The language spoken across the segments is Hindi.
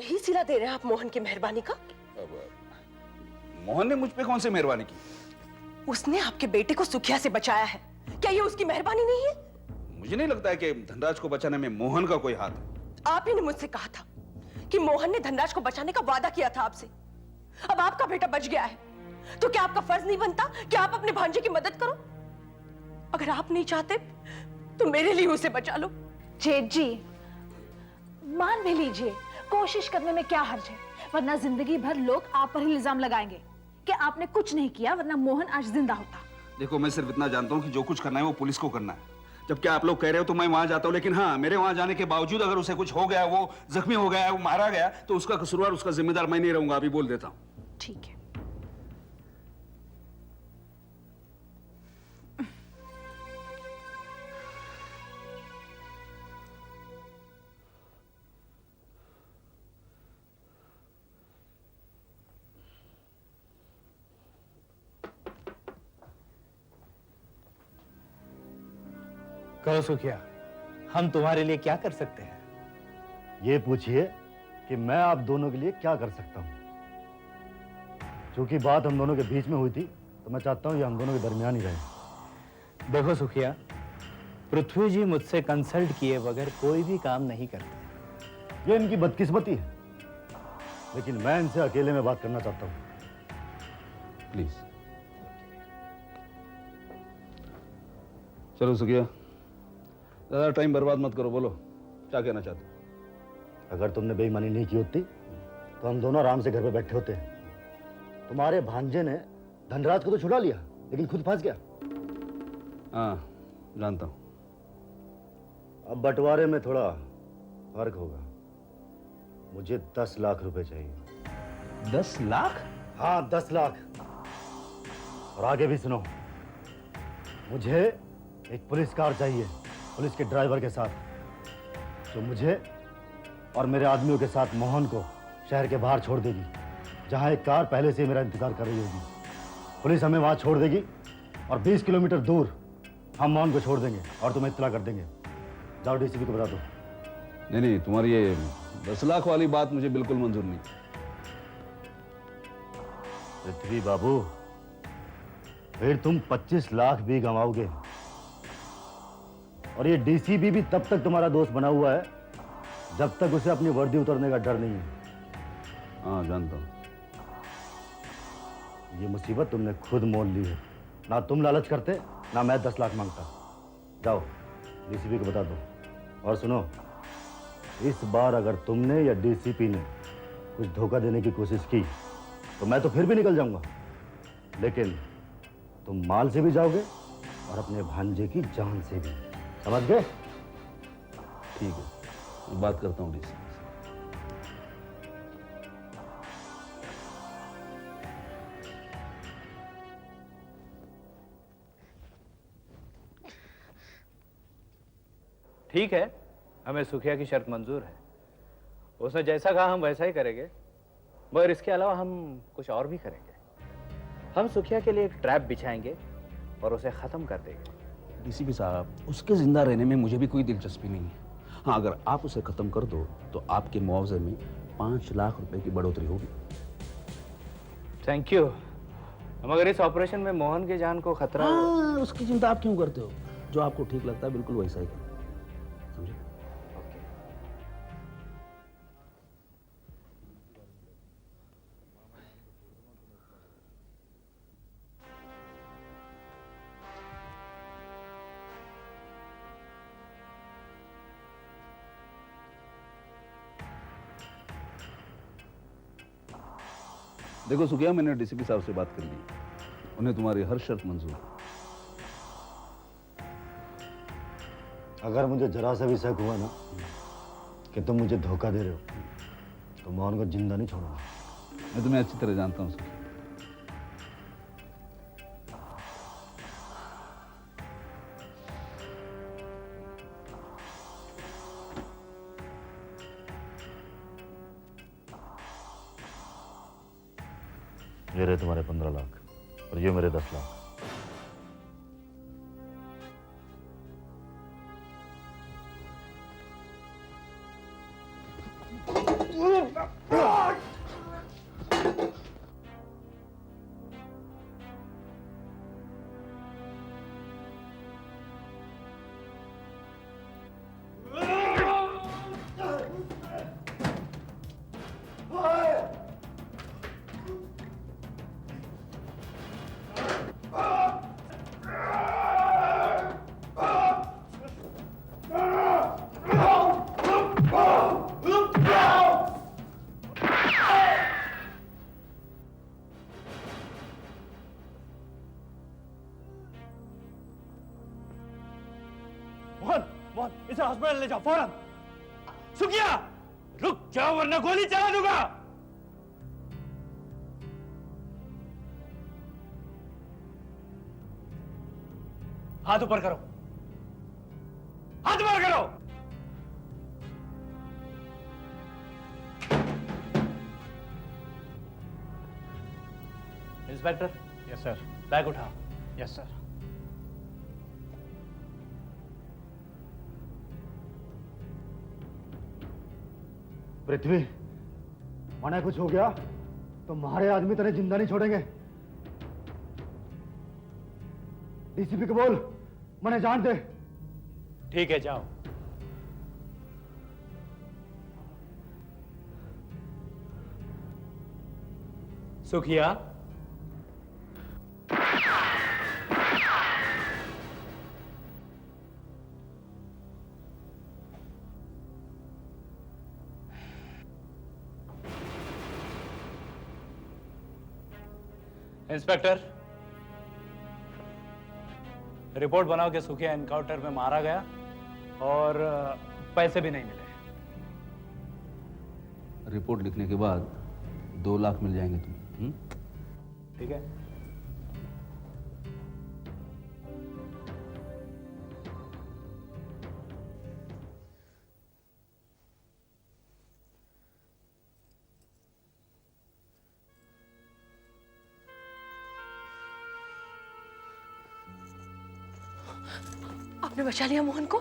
यही सिला दे रहे हैं आप मोहन की मेहरबानी का? मोहन ने मुझ पे कौन सी मेहरबानी की? उसने आपके बेटे को सुखिया से बचाया है, क्या ये उसकी मेहरबानी नहीं है? मुझे नहीं लगता है कि धनराज को बचाने में मोहन का कोई हाथ है। आप ही ने मुझसे कहा था कि मोहन ने धनराज को बचाने का वादा किया था आपसे। अब आपका बेटा बच गया है, तो क्या आपका फर्ज नहीं बनता कि आप अपने भांजे की मदद करो? अगर आप नहीं चाहते तो मेरे लिए उसे बचा लो। जेठ जी, मान भी लीजिए, कोशिश करने में क्या हर्ज है, वरना जिंदगी भर लोग आप पर ही इल्जाम लगाएंगे कि आपने कुछ नहीं किया, वरना मोहन आज जिंदा होता। देखो, मैं सिर्फ इतना जानता हूँ कि जो कुछ करना है वो पुलिस को करना है। जब क्या आप लोग कह रहे हो तो मैं वहां जाता हूँ, लेकिन हाँ, मेरे वहां जाने के बावजूद अगर उसे कुछ हो गया, वो जख्मी हो गया, वो मारा गया, तो उसका कसूरवार, उसका जिम्मेदार मैं नहीं रहूंगा, अभी बोल देता हूँ। ठीक है। कहो सुखिया, हम तुम्हारे लिए क्या कर सकते हैं? ये पूछिए कि मैं आप दोनों के लिए क्या कर सकता हूं। क्योंकि बात हम दोनों के बीच में हुई थी, तो मैं चाहता हूं ये हम दोनों के दरमियान ही रहे। देखो सुखिया, पृथ्वी जी मुझसे कंसल्ट किए बगैर कोई भी काम नहीं करते। ये इनकी बदकिस्मती है, लेकिन मैं इनसे अकेले में बात करना चाहता हूं। प्लीज चलो सुखिया, ज्यादा टाइम बर्बाद मत करो, बोलो क्या कहना चाहते हो? अगर तुमने बेईमानी नहीं की होती तो हम दोनों आराम से घर पे बैठे होते। तुम्हारे भांजे ने धनराज को तो छुड़ा लिया, लेकिन खुद फंस गया। हाँ, जानता हूं। अब बंटवारे में थोड़ा फर्क होगा। मुझे 10 लाख रुपए चाहिए। 10 लाख? हाँ, 10 लाख। और आगे भी सुनो, मुझे एक पुलिस कार चाहिए, पुलिस के ड्राइवर के साथ, जो मुझे और मेरे आदमियों के साथ मोहन को शहर के बाहर छोड़ देगी, जहां एक कार पहले से मेरा इंतजार कर रही होगी। पुलिस हमें वहां छोड़ देगी और 20 किलोमीटर दूर हम मोहन को छोड़ देंगे और तुम्हें इत्तला कर देंगे। जाओ डीसीपी को बता दो। नहीं, तुम्हारी ये 10 लाख वाली बात मुझे बिल्कुल मंजूर नहीं। पृथ्वी बाबू, फिर तुम 25 लाख भी गंवाओगे, और ये डीसीपी भी तब तक तुम्हारा दोस्त बना हुआ है जब तक उसे अपनी वर्दी उतरने का डर नहीं है। हाँ, जानता हूं। ये मुसीबत तुमने खुद मोल ली है। ना तुम लालच करते, ना मैं 10 लाख मांगता। जाओ डीसीपी को बता दो। और सुनो, इस बार अगर तुमने या डीसीपी ने कुछ धोखा देने की कोशिश की तो मैं तो फिर भी निकल जाऊंगा, लेकिन तुम माल से भी जाओगे और अपने भांजे की जान से भी। समझ गए? ठीक है, मैं बात करता हूँ डीसी। ठीक है, हमें सुखिया की शर्त मंजूर है। उसने जैसा कहा हम वैसा ही करेंगे, मगर इसके अलावा हम कुछ और भी करेंगे। हम सुखिया के लिए एक ट्रैप बिछाएंगे और उसे खत्म कर देंगे। डीसीपी साहब, उसके जिंदा रहने में मुझे भी कोई दिलचस्पी नहीं है। हाँ, अगर आप उसे खत्म कर दो तो आपके मुआवजे में 5 लाख रुपए की बढ़ोतरी होगी। Thank you. मगर इस ऑपरेशन में मोहन की जान को खतरा। हाँ, उसकी चिंता आप क्यों करते हो? जो आपको ठीक लगता है बिल्कुल वैसा ही करो, समझे? देखो सुखिया, मैंने डीसीपी साहब से बात कर ली, उन्हें तुम्हारी हर शर्त मंजूर है। अगर मुझे जरा सा भी शक हुआ ना कि तुम मुझे धोखा दे रहे हो, तो मोहन को जिंदा नहीं छोड़ूंगा। मैं तुम्हें अच्छी तरह जानता हूँ सुखिया। ये रहे तुम्हारे 15 लाख और ये मेरे 10 लाख। हॉस्पिटल ले जाओ फौरन। सुखिया, रुक जाओ वरना गोली चला दूंगा। हाथ ऊपर करो, हाथ ऊपर करो। इंस्पेक्टर। Yes sir. बैग उठाओ। Yes sir. पृथ्वी, मने कुछ हो गया तो हमारे आदमी तेरे जिंदा नहीं छोड़ेंगे। डीसीपी को बोल मने जान दे। ठीक है, जाओ। सुखिया, इंस्पेक्टर, रिपोर्ट बनाओ कि सुखिया एनकाउंटर में मारा गया और पैसे भी नहीं मिले। रिपोर्ट लिखने के बाद 2 लाख मिल जाएंगे तुम्हें। ठीक है। आपने बचा लिया मोहन को?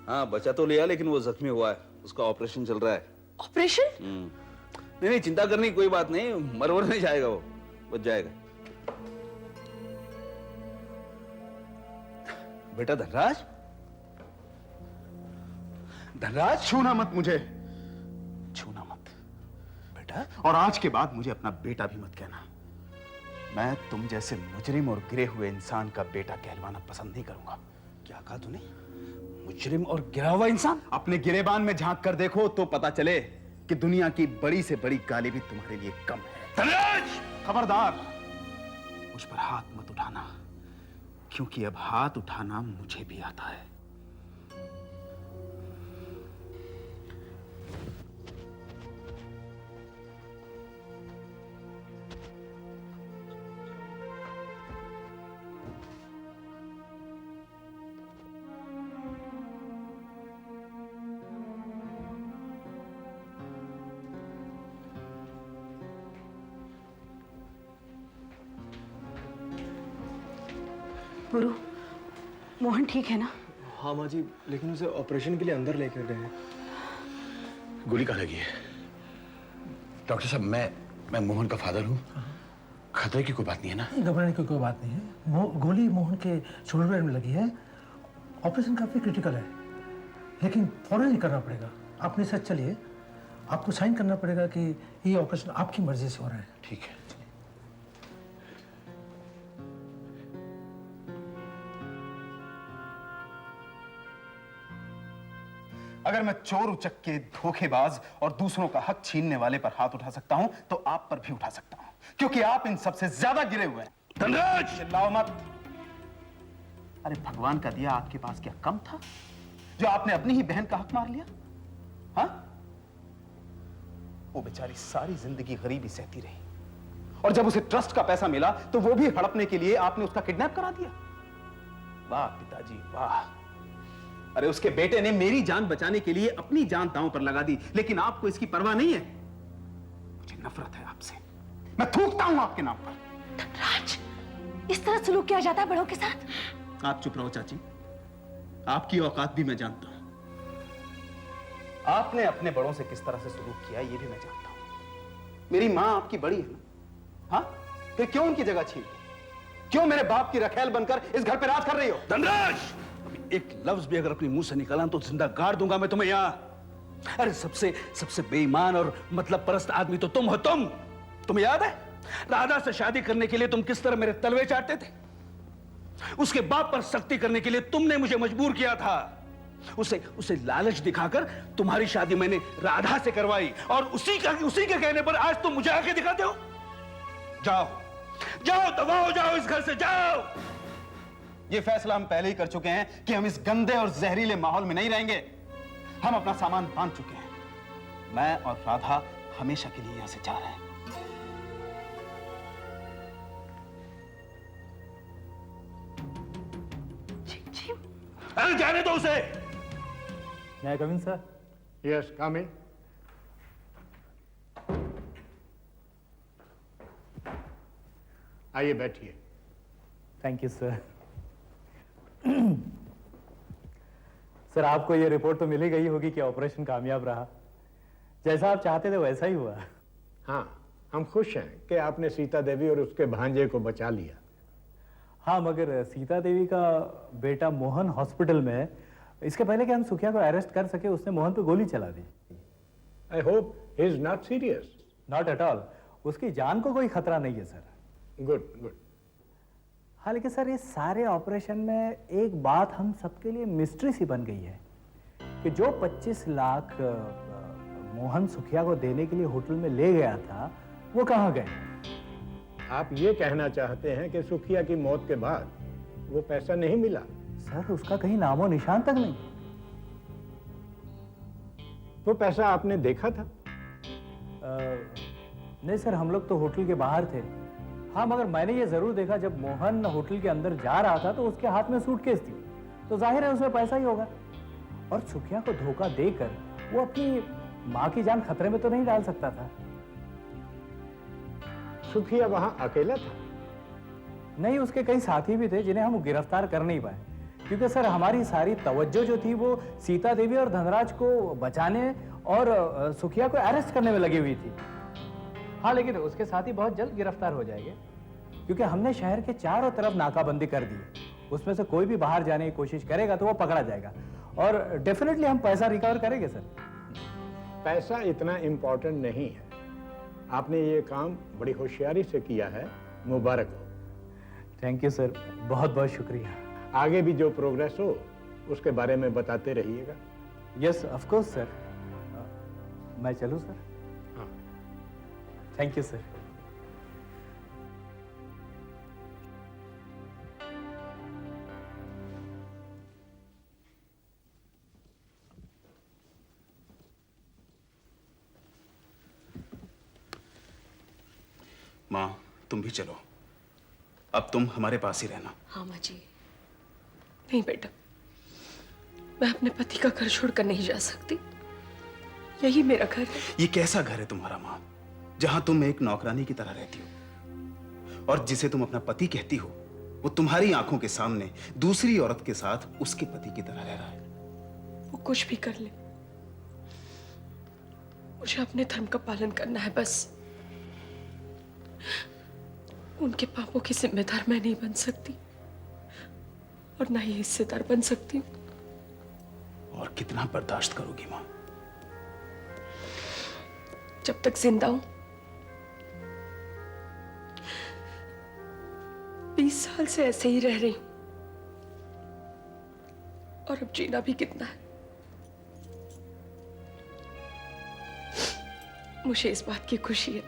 हाँ, बचा तो लिया, लेकिन वो जख्मी हुआ है, उसका ऑपरेशन चल रहा है। ऑपरेशन? नहीं नहीं, चिंता करने की कोई बात नहीं, मरवर नहीं जाएगा, वो बच जाएगा। बेटा धनराज, धनराज, छूना मत मुझे, छूना मत बेटा। और आज के बाद मुझे अपना बेटा भी मत कहना। मैं तुम जैसे मुजरिम और गिरे हुए इंसान का बेटा कहलवाना पसंद नहीं करूंगा। क्या कहा तूने? मुजरिम और गिरा हुआ इंसान? अपने गिरेबान में झांक कर देखो तो पता चले कि दुनिया की बड़ी से बड़ी गाली भी तुम्हारे लिए कम है। धनराज! खबरदार, मुझ पर हाथ मत उठाना, क्योंकि अब हाथ उठाना मुझे भी आता है। गुरु, मोहन ठीक है ना? हाँ माँ जी, लेकिन उसे ऑपरेशन के लिए अंदर लेकर गए हैं। गोली कहाँ लगी है? डॉक्टर साहब, मैं मोहन का फादर हूँ, खतरे की कोई बात नहीं है ना? घबराने की कोई बात नहीं है। गोली मोहन के शोल्डर में लगी है। ऑपरेशन काफी क्रिटिकल है, लेकिन फौरन ही करना पड़ेगा। आप मेरे साथ चलिए, आपको साइन करना पड़ेगा कि ये ऑपरेशन आपकी मर्जी से हो रहा है। ठीक है। अगर मैं चोर उचक्के, धोखेबाज और दूसरों का हक छीनने वाले पर हाथ उठा सकता हूं, तो आप पर भी उठा सकता हूं, क्योंकि आप इन सबसे ज्यादा गिरे हुए हैं। धनराज! चिल्लाओ मत। अरे भगवान का दिया आपके पास क्या कम था जो आपने अपनी ही बहन का हक मार लिया? हाँ? वो बेचारी सारी जिंदगी गरीबी सहती रही, और जब उसे ट्रस्ट का पैसा मिला तो वो भी हड़पने के लिए आपने उसका किडनैप करा दिया। वाह पिताजी, वाह। अरे उसके बेटे ने मेरी जान बचाने के लिए अपनी जान दांव पर लगा दी, लेकिन आपको इसकी परवाह नहीं है। मुझे नफरत है आपसे, मैं थूकता हूं आपके नाम पर। धनराज, इस तरह सलूक किया जाता है बड़ों के साथ? आप चुप रहो चाची, आपकी औकात भी मैं जानता हूं। आपने अपने बड़ों से किस तरह से सलूक किया ये भी मैं जानता हूं। मेरी मां आपकी बड़ी है ना? हाँ, फिर क्यों उनकी जगह छीन ली? क्यों मेरे बाप की रखेल बनकर इस घर पे राज कर रही हो? धनराज! अभी एक लफ्ज भी अगर अपने मुंह से निकाला तो जिंदा गाड़ दूंगा मैं तुम्हें यहां। अरे सबसे बेईमान और मतलब परस्त आदमी तो तुम हो। तुम्हें याद है राधा से शादी करने के लिए तुम किस तरह मेरे तलवे चाटते थे? उसके बाप पर सख्ती करने के लिए तुमने मुझे मजबूर किया था। उसे लालच दिखाकर तुम्हारी शादी मैंने राधा से करवाई, और उसी के कहने पर आज तुम मुझे आके दिखाते हो। जाओ जाओ, दबा हो जाओ, इस घर से जाओ। ये फैसला हम पहले ही कर चुके हैं कि हम इस गंदे और जहरीले माहौल में नहीं रहेंगे। हम अपना सामान बांध चुके हैं। मैं और राधा हमेशा के लिए यहां से जा रहे हैं। अरे जाने दो उसे। May I come in, sir? Yes, come in. आइए बैठिए। Thank you sir. सर, आपको ये रिपोर्ट तो मिल ही गई होगी कि ऑपरेशन कामयाब रहा। जैसा आप चाहते थे वैसा ही हुआ। हाँ, हम खुश हैं कि आपने सीता देवी और उसके भांजे को बचा लिया। हाँ, मगर सीता देवी का बेटा मोहन हॉस्पिटल में है। इसके पहले कि हम सुखिया को अरेस्ट कर सके, उसने मोहन पे गोली चला दी। I hope he is not serious. Not at all. उसकी जान को कोई खतरा नहीं है सर। Good good. हाँ, लेकिन सर, ये सारे ऑपरेशन में एक बात हम सबके लिए मिस्ट्री सी बन गई है कि जो 25 लाख मोहन सुखिया को देने के लिए होटल में ले गया था, वो कहाँ गए? आप ये कहना चाहते हैं कि सुखिया की मौत के बाद वो पैसा नहीं मिला? सर, उसका कहीं नामो निशान तक नहीं। वो पैसा आपने देखा था? नहीं सर, हम लोग तो होटल के बाहर थे। हाँ, मगर मैंने ये जरूर देखा, जब मोहन होटल के अंदर जा रहा था तो उसके हाथ में सूटकेस थी, तो जाहिर है उसमें पैसा ही होगा। और सुखिया को धोखा देकर वो अपनी माँ की जान खतरे में तो नहीं डाल सकता था। सुखिया वहां अकेला था? नहीं, उसके कई साथी भी थे जिन्हें हम गिरफ्तार कर नहीं पाए, क्योंकि सर हमारी सारी तवज्जो जो थी वो सीता देवी और धनराज को बचाने और सुखिया को अरेस्ट करने में लगी हुई थी। हाँ, लेकिन उसके साथी बहुत जल्द गिरफ्तार हो जाएंगे, क्योंकि हमने शहर के चारों तरफ नाकाबंदी कर दी। उसमें से कोई भी बाहर जाने की कोशिश करेगा तो वो पकड़ा जाएगा, और डेफिनेटली हम पैसा रिकवर करेंगे सर। पैसा इतना इंपॉर्टेंट नहीं है। आपने ये काम बड़ी होशियारी से किया है, मुबारक हो। थैंक यू सर, बहुत बहुत शुक्रिया। आगे भी जो प्रोग्रेस हो उसके बारे में बताते रहिएगा। Yes, of course sir. मैं चलूं सर? हाँ। Thank you sir. माँ, तुम भी चलो। अब तुम हमारे पास ही रहना। हाँ माँ जी। नहीं बेटा, मैं अपने पति का घर छोड़कर नहीं जा सकती। यही मेरा घर है। ये कैसा घर है तुम्हारा माँ, जहां तुम एक नौकरानी की तरह रहती हो, और जिसे तुम अपना पति कहती हो वो तुम्हारी आंखों के सामने दूसरी औरत के साथ उसके पति की तरह रह रहा है। वो कुछ भी कर ले, मुझे अपने धर्म का पालन करना है बस। उनके पापों की जिम्मेदार मैं नहीं बन सकती, और ना ही हिस्सेदार बन सकती हूं। और कितना बर्दाश्त करोगी माँ? जब तक जिंदा हूं। 20 साल से ऐसे ही रह रही हूं, और अब जीना भी कितना है। मुझे इस बात की खुशी है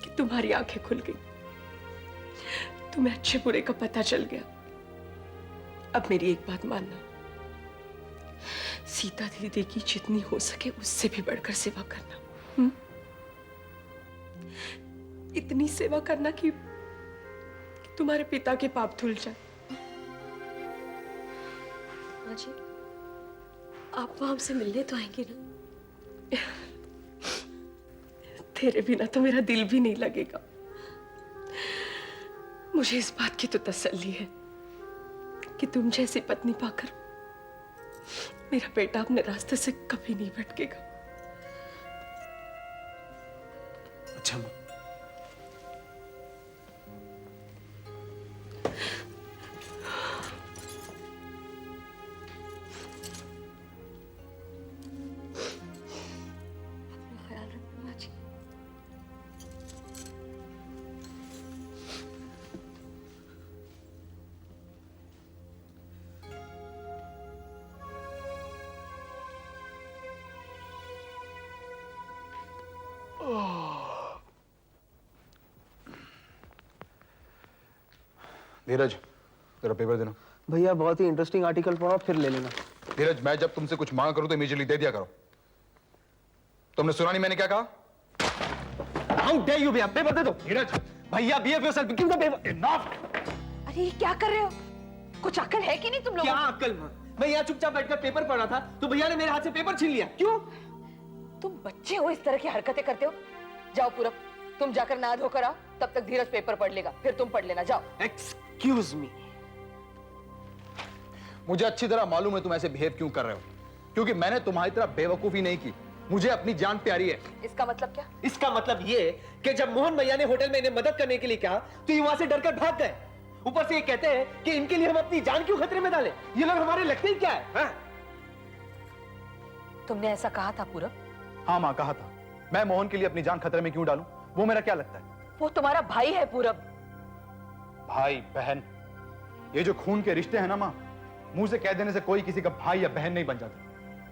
कि तुम्हारी आंखें खुल गई, तुम्हें अच्छे बुरे का पता चल गया। अब मेरी एक बात मानना, सीता दीदी की जितनी हो सके उससे भी बढ़कर सेवा करना। इतनी सेवा करना कि तुम्हारे पिता के पाप धुल जाए। माँ जी, आप वो हमसे मिलने तो आएंगे ना? तेरे बिना तो मेरा दिल भी नहीं लगेगा। मुझे इस बात की तो तसल्ली है कि तुम जैसी पत्नी पाकर मेरा बेटा अपने रास्ते से कभी नहीं भटकेगा। अच्छा माँ। अपना ख्याल रखना माँ जी। धीरज, तेरा पेपर देना। भैया बहुत ही इंटरेस्टिंग आर्टिकल पढ़ा, फिर ले लेना। धीरज, मैं जब तुमसे कुछ मांग करूं तो इमीडिएटली दे दिया करो। तुमने सुना नहीं मैंने क्या कहा? हाउ डेयर यू भैया, पेपर दे दो। धीरज, भैया behave yourself, give the paper. Enough. अरे ये क्या कर रहे हो? कुछ अक्ल है कि नहीं तुम लोगों क्या को? अक्ल मां? मैं यहाँ चुपचाप बैठकर पेपर पढ़ रहा था तो भैया ने मेरे हाथ से पेपर छीन लिया। क्यों? तुम बच्चे हो, इस तरह की हरकतें करते हो? जाओ पूरब, तुम जाकर नहा धोकर आओ, तब तक धीरज पेपर पढ़ लेगा, फिर तुम पढ़ लेना, जाओ। Excuse me. मुझे अच्छी तरह मालूम है तुम ऐसे बिहेव क्यों कर रहे हो, क्योंकि मैंने तुम्हारी तरह बेवकूफी नहीं की। मुझे अपनी जान प्यारी है। इसका मतलब क्या? इसका मतलब ये कि जब मोहन भैया ने होटल में इन्हें मदद करने के लिए कहा तो ये वहां से डरकर भाग गए। ऊपर से ये कहते हैं कि इनके लिए हम अपनी जान क्यों खतरे में डालें? ये लोग हमारे लगते ही क्या है? हाँ? तुमने ऐसा कहा था पूरब? हाँ माँ, कहा था। मैं मोहन के लिए अपनी जान खतरे में क्यों डालूं? वो मेरा क्या लगता है? वो तुम्हारा भाई है पूरब। भाई बहन, ये जो खून के रिश्ते हैं ना माँ, मुंह से कह देने से कोई किसी का भाई या बहन नहीं बन जाता।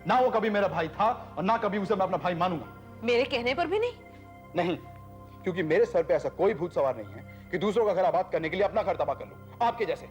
ना वो कभी मेरा भाई था और ना कभी उसे मैं अपना भाई मानूंगा। मेरे कहने पर भी नहीं? नहीं, क्योंकि मेरे सर पे ऐसा कोई भूत सवार नहीं है कि दूसरों का खराबात करने के लिए अपना घर तबाह कर लूं, आपके जैसे।